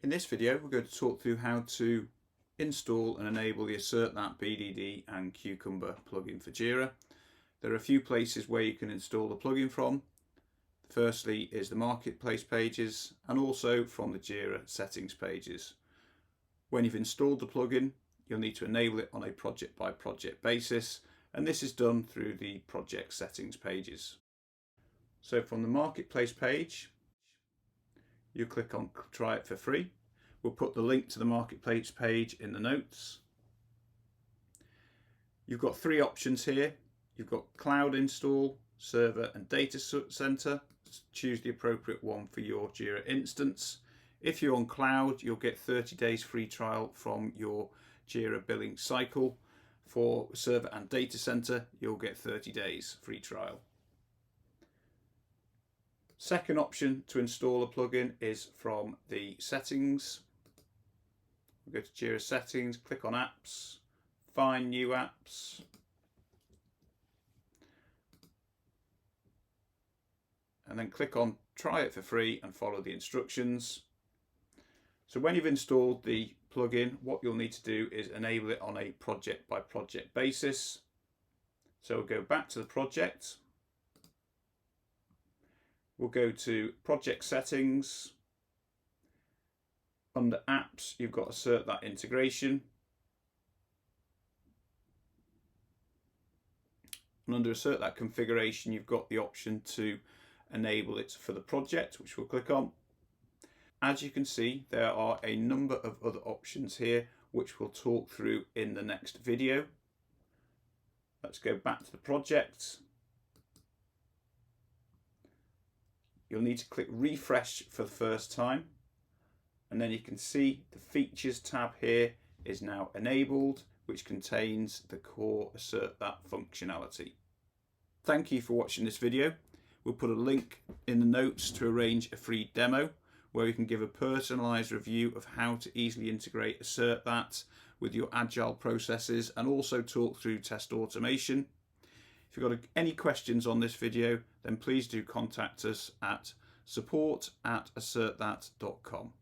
In this video, we're going to talk through how to install and enable the AssertThat BDD and Cucumber plugin for Jira. There are a few places where you can install the plugin from. Firstly is the marketplace pages and also from the Jira settings pages. When you've installed the plugin, you'll need to enable it on a project by project basis, and this is done through the project settings pages. So from the marketplace page, you click on try it for free. We'll put the link to the marketplace page in the notes. You've got three options here. You've got cloud install, server and data center. Choose the appropriate one for your Jira instance. If you're on cloud, you'll get 30 days free trial from your Jira billing cycle. For server and data center, you'll get 30 days free trial. Second option to install a plugin is from the settings. We'll go to Jira settings, click on apps, find new apps, and then click on try it for free and follow the instructions. So when you've installed the plugin, what you'll need to do is enable it on a project by project basis. So we'll go back to the project. We'll go to project settings. Under apps, you've got AssertThat integration. And under AssertThat configuration, you've got the option to enable it for the project, which we'll click on. As you can see, there are a number of other options here, which we'll talk through in the next video. Let's go back to the project. You'll need to click refresh for the first time, and then you can see the features tab here is now enabled, which contains the core AssertThat functionality. Thank you for watching this video. We'll put a link in the notes to arrange a free demo where you can give a personalized review of how to easily integrate AssertThat with your agile processes and also talk through test automation. If you've got any questions on this video, then please do contact us at support@assertthat.com.